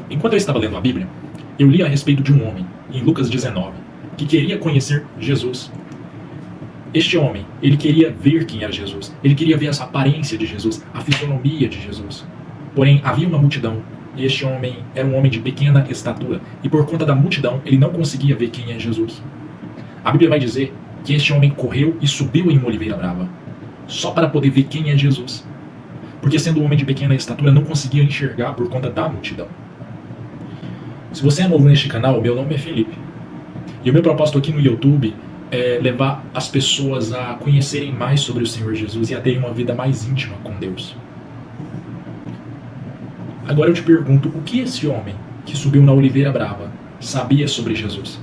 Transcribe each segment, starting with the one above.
Enquanto eu estava lendo a Bíblia, eu li a respeito de um homem, em Lucas 19, que queria conhecer Jesus. Este homem, ele queria ver quem era Jesus, ele queria ver essa aparência de Jesus, a fisionomia de Jesus. Porém, havia uma multidão, e este homem era um homem de pequena estatura, e por conta da multidão, ele não conseguia ver quem é Jesus. A Bíblia vai dizer que este homem correu e subiu em uma oliveira brava, só para poder ver quem é Jesus. Porque sendo um homem de pequena estatura, não conseguia enxergar por conta da multidão. Se você é novo neste canal, meu nome é Felipe. E o meu propósito aqui no YouTube é levar as pessoas a conhecerem mais sobre o Senhor Jesus e a terem uma vida mais íntima com Deus. Agora eu te pergunto, o que esse homem que subiu na oliveira brava sabia sobre Jesus?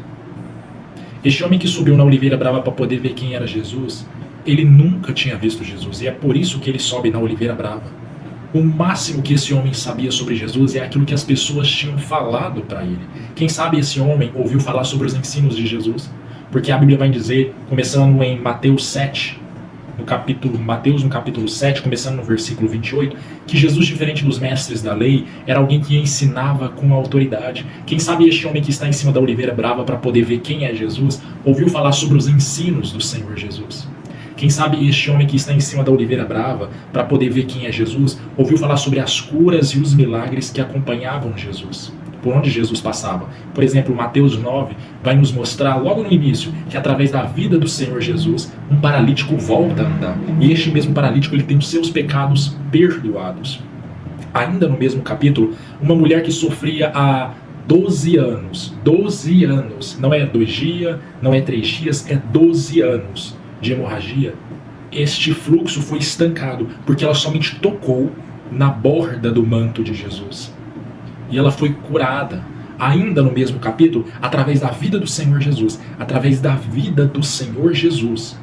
Este homem que subiu na oliveira brava para poder ver quem era Jesus, ele nunca tinha visto Jesus, e é por isso que ele sobe na oliveira brava. O máximo que esse homem sabia sobre Jesus é aquilo que as pessoas tinham falado para ele. Quem sabe esse homem ouviu falar sobre os ensinos de Jesus? Porque a Bíblia vai dizer, começando em Mateus 7, no capítulo 7, começando no versículo 28, que Jesus, diferente dos mestres da lei, era alguém que ensinava com autoridade. Quem sabe este homem que está em cima da oliveira brava para poder ver quem é Jesus, ouviu falar sobre os ensinos do Senhor Jesus. Quem sabe este homem que está em cima da oliveira brava, para poder ver quem é Jesus, ouviu falar sobre as curas e os milagres que acompanhavam Jesus, por onde Jesus passava. Por exemplo, Mateus 9 vai nos mostrar logo no início que através da vida do Senhor Jesus, um paralítico volta a andar. E este mesmo paralítico ele tem os seus pecados perdoados. Ainda no mesmo capítulo, uma mulher que sofria há 12 anos, não é 2 dias, não é 3 dias, é 12 anos de hemorragia, este fluxo foi estancado porque ela somente tocou na borda do manto de Jesus. E ela foi curada, ainda no mesmo capítulo, através da vida do Senhor Jesus. Através da vida do Senhor Jesus,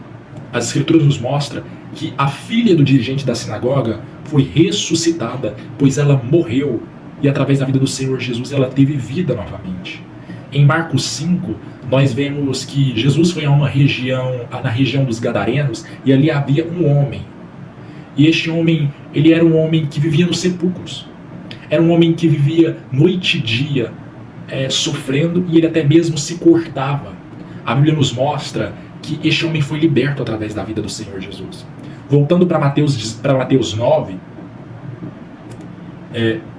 as Escrituras nos mostram que a filha do dirigente da sinagoga foi ressuscitada, pois ela morreu, e através da vida do Senhor Jesus ela teve vida novamente. Em Marcos 5, nós vemos que Jesus foi a uma região, na região dos Gadarenos, e ali havia um homem. E este homem, ele era um homem que vivia nos sepulcros. Era um homem que vivia noite e dia sofrendo, e ele até mesmo se cortava. A Bíblia nos mostra que este homem foi liberto através da vida do Senhor Jesus. Voltando para Mateus 9,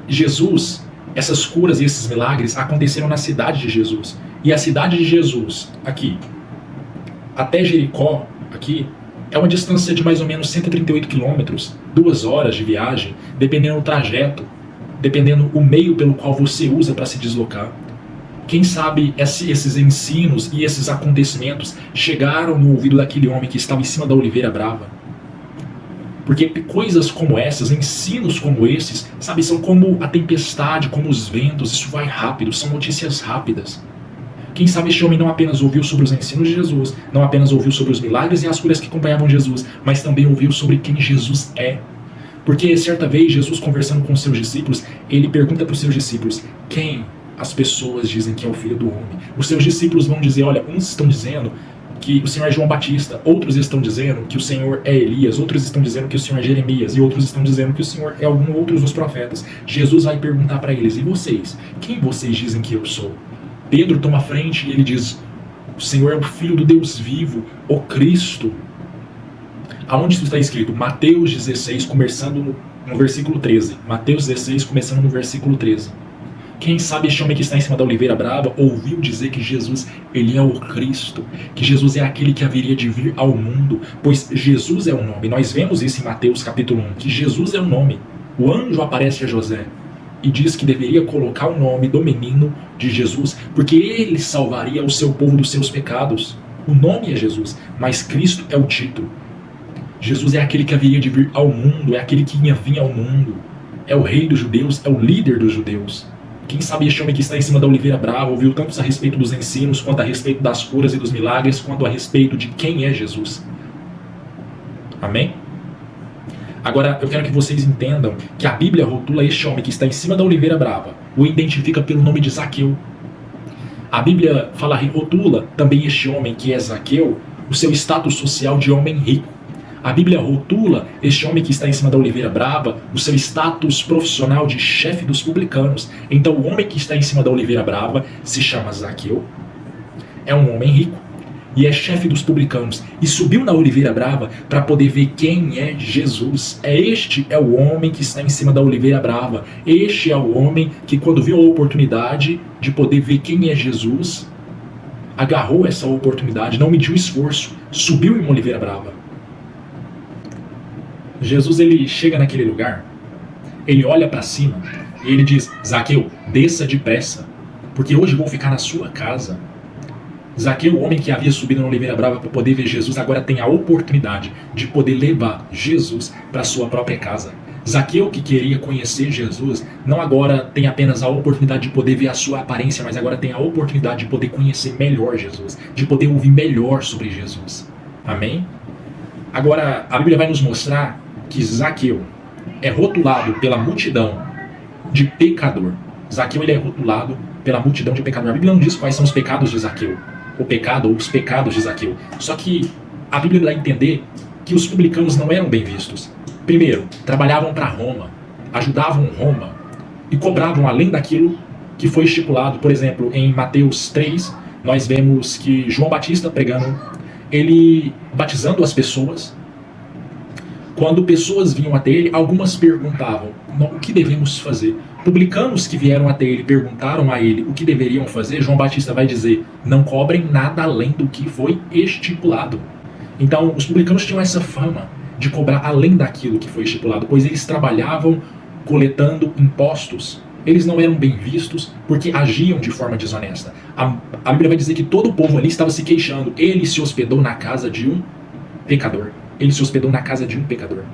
Jesus, essas curas e esses milagres aconteceram na cidade de Jesus. E a cidade de Jesus, aqui, até Jericó, aqui, é uma distância de mais ou menos 138 quilômetros, 2 horas de viagem, dependendo do trajeto, dependendo o meio pelo qual você usa para se deslocar. Quem sabe esses ensinos e esses acontecimentos chegaram no ouvido daquele homem que estava em cima da oliveira brava. Porque coisas como essas, ensinos como esses, sabe, são como a tempestade, como os ventos, isso vai rápido, são notícias rápidas. Quem sabe este homem não apenas ouviu sobre os ensinos de Jesus, não apenas ouviu sobre os milagres e as curas que acompanhavam Jesus, mas também ouviu sobre quem Jesus é. Porque certa vez, Jesus conversando com os seus discípulos, ele pergunta para os seus discípulos, quem as pessoas dizem que é o Filho do Homem? Os seus discípulos vão dizer, olha, uns estão dizendo que o Senhor é João Batista, outros estão dizendo que o Senhor é Elias, outros estão dizendo que o Senhor é Jeremias, e outros estão dizendo que o Senhor é algum outro dos profetas. Jesus vai perguntar para eles, e vocês? Quem vocês dizem que eu sou? Pedro toma a frente e ele diz, o Senhor é o Filho do Deus vivo, o Cristo. Aonde isso está escrito? Mateus 16, começando no versículo 13. Mateus 16, começando no versículo 13. Quem sabe este homem que está em cima da oliveira brava ouviu dizer que Jesus, ele é o Cristo, que Jesus é aquele que haveria de vir ao mundo, pois Jesus é o nome. Nós vemos isso em Mateus capítulo 1, que Jesus é o nome. O anjo aparece a José e diz que deveria colocar o nome do menino de Jesus, porque ele salvaria o seu povo dos seus pecados. O nome é Jesus, mas Cristo é o título. Jesus é aquele que haveria de vir ao mundo, é aquele que ia vir ao mundo. É o rei dos judeus, é o líder dos judeus. Quem sabe este homem que está em cima da oliveira brava ouviu tanto a respeito dos ensinos, quanto a respeito das curas e dos milagres, quanto a respeito de quem é Jesus. Amém? Agora, eu quero que vocês entendam que a Bíblia rotula este homem que está em cima da oliveira brava, o identifica pelo nome de Zaqueu. A Bíblia rotula também este homem que é Zaqueu, o seu status social de homem rico. A Bíblia rotula este homem que está em cima da oliveira brava, o seu status profissional de chefe dos publicanos. Então o homem que está em cima da oliveira brava se chama Zaqueu, é um homem rico e é chefe dos publicanos, e subiu na oliveira brava para poder ver quem é Jesus. Este é o homem que está em cima da oliveira brava. Este é o homem que, quando viu a oportunidade de poder ver quem é Jesus, agarrou essa oportunidade, não mediu esforço, subiu em uma oliveira brava. Jesus, ele chega naquele lugar, ele olha para cima e ele diz: Zaqueu, desça depressa, porque hoje vou ficar na sua casa. Zaqueu, o homem que havia subido na oliveira brava para poder ver Jesus, agora tem a oportunidade de poder levar Jesus para sua própria casa. Zaqueu, que queria conhecer Jesus, não agora tem apenas a oportunidade de poder ver a sua aparência, mas agora tem a oportunidade de poder conhecer melhor Jesus, de poder ouvir melhor sobre Jesus. Amém? Agora, a Bíblia vai nos mostrar que Zaqueu é rotulado pela multidão de pecador. Zaqueu, ele é rotulado pela multidão de pecador. A Bíblia não diz quais são os pecados de Zaqueu, o pecado ou os pecados de Zaqueu. Só que a Bíblia dá a entender que os publicanos não eram bem vistos. Primeiro, trabalhavam para Roma, ajudavam Roma e cobravam além daquilo que foi estipulado. Por exemplo, em Mateus 3, nós vemos que João Batista pregando, ele batizando as pessoas. Quando pessoas vinham até ele, algumas perguntavam: o que devemos fazer? Publicanos que vieram até ele perguntaram a ele o que deveriam fazer. João Batista vai dizer: não cobrem nada além do que foi estipulado. Então, os publicanos tinham essa fama de cobrar além daquilo que foi estipulado, pois eles trabalhavam coletando impostos. Eles não eram bem vistos porque agiam de forma desonesta. A Bíblia vai dizer que todo o povo ali estava se queixando. Ele se hospedou na casa de um pecador. Ele se hospedou na casa de um pecador.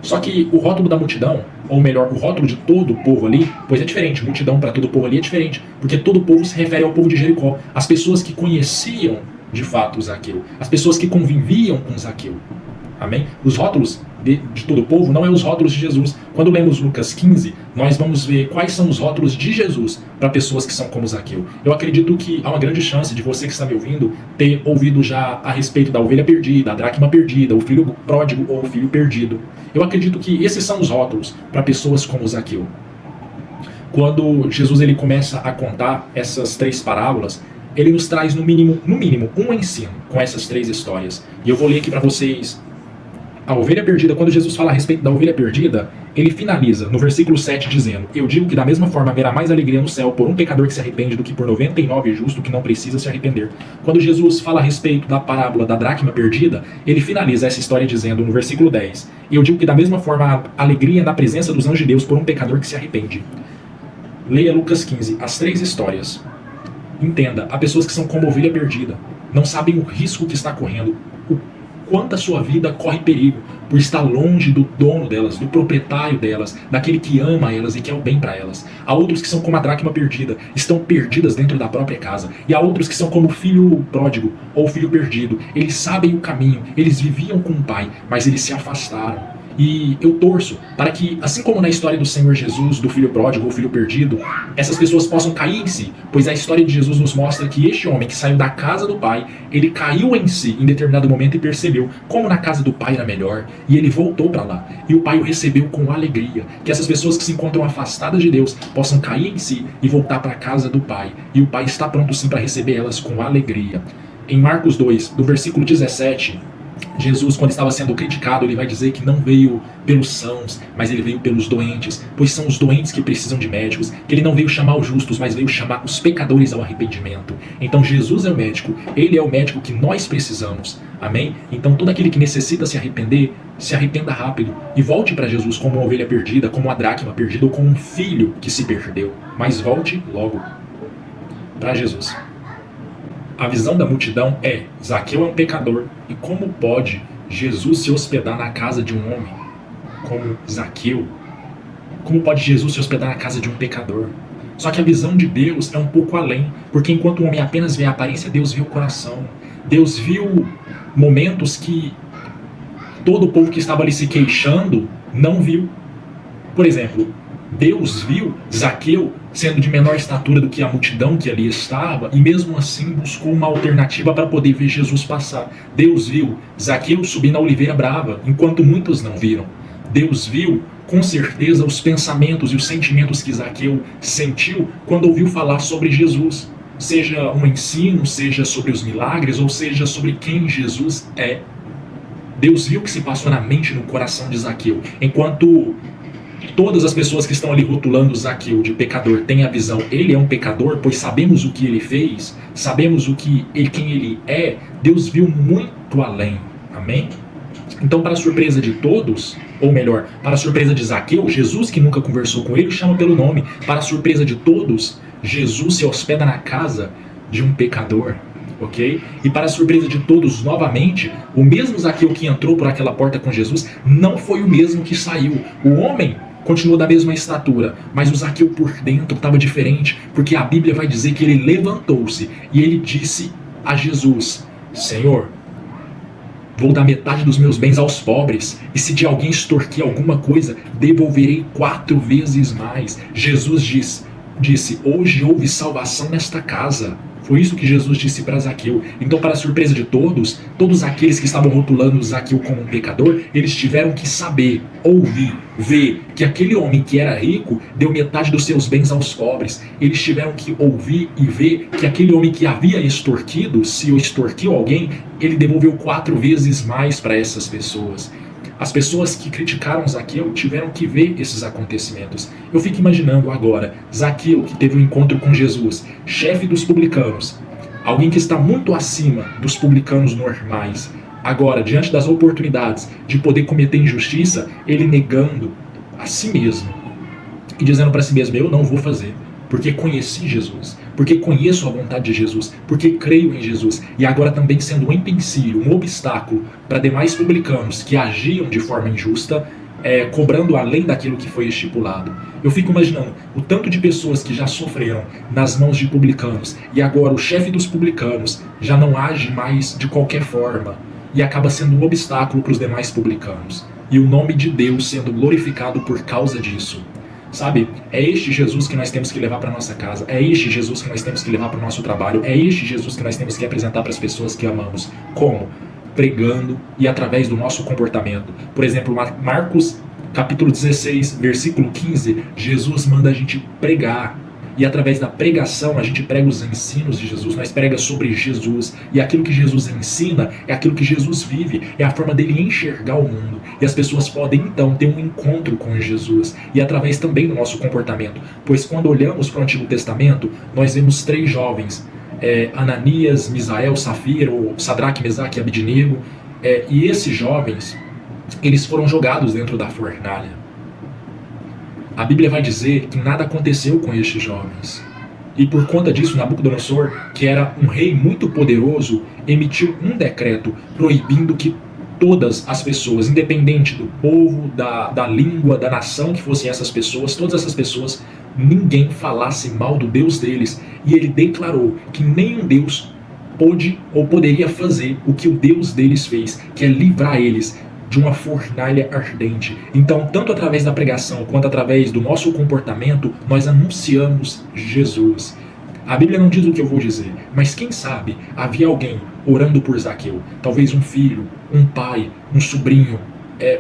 Só que o rótulo da multidão, ou melhor, o rótulo de todo o povo ali, pois é diferente. Multidão para todo o povo ali é diferente, porque todo o povo se refere ao povo de Jericó, as pessoas que conheciam de fato Zaqueu, as pessoas que conviviam com Zaqueu. Amém? Os rótulos de todo o povo não é os rótulos de Jesus. Quando lemos Lucas 15, nós vamos ver quais são os rótulos de Jesus para pessoas que são como Zaqueu. Eu acredito que há uma grande chance de você que está me ouvindo ter ouvido já a respeito da ovelha perdida, a dracma perdida, o filho pródigo ou o filho perdido. Eu acredito que esses são os rótulos para pessoas como Zaqueu. Quando Jesus ele começa a contar essas três parábolas, ele nos traz no mínimo um ensino com essas três histórias. E eu vou ler aqui para vocês a ovelha perdida. Quando Jesus fala a respeito da ovelha perdida, ele finaliza no versículo 7 dizendo: eu digo que da mesma forma haverá mais alegria no céu por um pecador que se arrepende do que por 99 justo que não precisa se arrepender. Quando Jesus fala a respeito da parábola da dracma perdida, ele finaliza essa história dizendo no versículo 10: eu digo que da mesma forma há alegria na presença dos anjos de Deus por um pecador que se arrepende. Leia Lucas 15, as três histórias. Entenda, há pessoas que são como ovelha perdida, não sabem o risco que está correndo, o quanto a sua vida corre perigo por estar longe do dono delas, do proprietário delas, daquele que ama elas e quer o bem para elas. Há outros que são como a dracma perdida, estão perdidas dentro da própria casa. E há outros que são como o filho pródigo ou o filho perdido. Eles sabem o caminho, eles viviam com o pai, mas eles se afastaram. E eu torço para que, assim como na história do Senhor Jesus, do filho pródigo ou filho perdido, essas pessoas possam cair em si, pois a história de Jesus nos mostra que este homem que saiu da casa do pai, ele caiu em si em determinado momento e percebeu como na casa do pai era melhor, e ele voltou para lá, e o pai o recebeu com alegria. Que essas pessoas que se encontram afastadas de Deus possam cair em si e voltar para a casa do pai, e o pai está pronto sim para receber elas com alegria. Em Marcos 2, do versículo 17, Jesus, quando estava sendo criticado, ele vai dizer que não veio pelos sãos, mas ele veio pelos doentes, pois são os doentes que precisam de médicos, que ele não veio chamar os justos, mas veio chamar os pecadores ao arrependimento. Então Jesus é o médico, ele é o médico que nós precisamos, amém? Então todo aquele que necessita se arrepender, se arrependa rápido e volte para Jesus como uma ovelha perdida, como uma dracma perdida ou como um filho que se perdeu, mas volte logo para Jesus. A visão da multidão é: Zaqueu é um pecador, e como pode Jesus se hospedar na casa de um homem como Zaqueu? Como pode Jesus se hospedar na casa de um pecador? Só que a visão de Deus é um pouco além, porque enquanto o homem apenas vê a aparência, Deus vê o coração. Deus viu momentos que todo o povo que estava ali se queixando não viu. Por exemplo, Deus viu Zaqueu sendo de menor estatura do que a multidão que ali estava, e mesmo assim buscou uma alternativa para poder ver Jesus passar. Deus viu Zaqueu subir na oliveira brava, enquanto muitos não viram. Deus viu, com certeza, os pensamentos e os sentimentos que Zaqueu sentiu quando ouviu falar sobre Jesus. Seja um ensino, seja sobre os milagres, ou seja sobre quem Jesus é. Deus viu o que se passou na mente e no coração de Zaqueu, enquanto todas as pessoas que estão ali rotulando Zaqueu de pecador têm a visão, ele é um pecador, pois sabemos o que ele fez, sabemos quem ele é. Deus viu muito além, amém? Então, para a surpresa de todos, ou melhor, para a surpresa de Zaqueu, Jesus, que nunca conversou com ele, o chama pelo nome. Para a surpresa de todos, Jesus se hospeda na casa de um pecador, ok? E para a surpresa de todos, novamente, o mesmo Zaqueu que entrou por aquela porta com Jesus não foi o mesmo que saiu. O homem continuou da mesma estatura, mas o Zaqueu por dentro estava diferente, porque a Bíblia vai dizer que ele levantou-se e ele disse a Jesus: Senhor, vou dar metade dos meus bens aos pobres, e se de alguém extorquir alguma coisa, devolverei 4 vezes mais. Jesus disse: hoje houve salvação nesta casa. Foi isso que Jesus disse para Zaqueu. Então, para a surpresa de todos, todos aqueles que estavam rotulando Zaqueu como um pecador, eles tiveram que saber, ouvir, ver que aquele homem que era rico deu metade dos seus bens aos pobres. Eles tiveram que ouvir e ver que aquele homem que havia extorquido, se extorquiu alguém, ele devolveu 4 vezes mais para essas pessoas. As pessoas que criticaram Zaqueu tiveram que ver esses acontecimentos. Eu fico imaginando agora, Zaqueu, que teve um encontro com Jesus, chefe dos publicanos, alguém que está muito acima dos publicanos normais. Agora, diante das oportunidades de poder cometer injustiça, ele negando a si mesmo e dizendo para si mesmo: eu não vou fazer, porque conheci Jesus, porque conheço a vontade de Jesus, porque creio em Jesus, e agora também sendo um empecilho, um obstáculo para demais publicanos que agiam de forma injusta, cobrando além daquilo que foi estipulado. Eu fico imaginando o tanto de pessoas que já sofreram nas mãos de publicanos, e agora o chefe dos publicanos já não age mais de qualquer forma, e acaba sendo um obstáculo para os demais publicanos, e o nome de Deus sendo glorificado por causa disso. Sabe, é este Jesus que nós temos que levar para nossa casa, é este Jesus que nós temos que levar para o nosso trabalho, é este Jesus que nós temos que apresentar para as pessoas que amamos. Como? Pregando e através do nosso comportamento. Por exemplo, Marcos capítulo 16, versículo 15, Jesus manda a gente pregar. E através da pregação a gente prega os ensinos de Jesus, nós prega sobre Jesus. E aquilo que Jesus ensina é aquilo que Jesus vive, é a forma dele enxergar o mundo. E as pessoas podem então ter um encontro com Jesus. E através também do nosso comportamento. Pois quando olhamos para o Antigo Testamento, nós vemos 3 jovens, Ananias, Misael, Safira, ou Sadraque, Mesaque e Abidnego. E esses jovens, eles foram jogados dentro da fornalha. A Bíblia vai dizer que nada aconteceu com estes jovens. E por conta disso, Nabucodonosor, que era um rei muito poderoso, emitiu um decreto proibindo que todas as pessoas, independente do povo, da língua, da nação que fossem essas pessoas, todas essas pessoas, ninguém falasse mal do Deus deles. E ele declarou que nenhum Deus pôde ou poderia fazer o que o Deus deles fez, que é livrar eles de uma fornalha ardente. Então, tanto através da pregação quanto através do nosso comportamento, nós anunciamos Jesus. A Bíblia não diz o que eu vou dizer, mas quem sabe havia alguém orando por Zaqueu, talvez um filho, um pai, um sobrinho,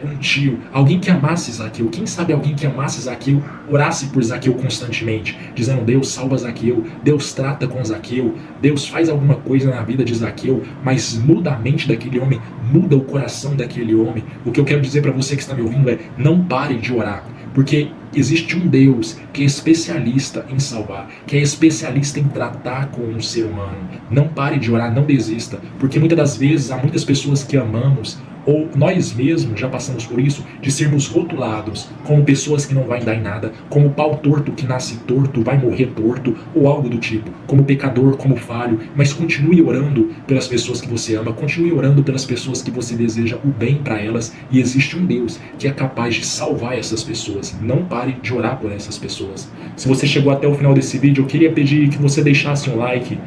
um tio, alguém que amasse Zaqueu. Quem sabe alguém que amasse Zaqueu orasse por Zaqueu constantemente, dizendo: Deus salva Zaqueu, Deus trata com Zaqueu, Deus faz alguma coisa na vida de Zaqueu, mas muda a mente daquele homem, muda o coração daquele homem. O que eu quero dizer para você que está me ouvindo é: não pare de orar, porque existe um Deus que é especialista em salvar, que é especialista em tratar com o ser humano. Não pare de orar, não desista, porque muitas das vezes há muitas pessoas que amamos, ou nós mesmos já passamos por isso, de sermos rotulados como pessoas que não vai dar em nada, como pau torto que nasce torto, vai morrer torto, ou algo do tipo, como pecador, como falho. Mas continue orando pelas pessoas que você ama, continue orando pelas pessoas que você deseja o bem para elas, e existe um Deus que é capaz de salvar essas pessoas. Não pare de orar por essas pessoas. Se você chegou até o final desse vídeo, eu queria pedir que você deixasse um like,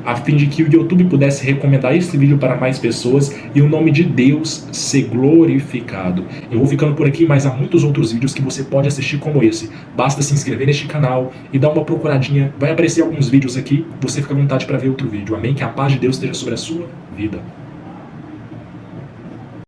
a fim de que o YouTube pudesse recomendar esse vídeo para mais pessoas e o nome de Deus ser glorificado. Eu vou ficando por aqui, mas há muitos outros vídeos que você pode assistir como esse. Basta se inscrever neste canal e dar uma procuradinha. Vai aparecer alguns vídeos aqui, você fica à vontade para ver outro vídeo. Amém? Que a paz de Deus esteja sobre a sua vida.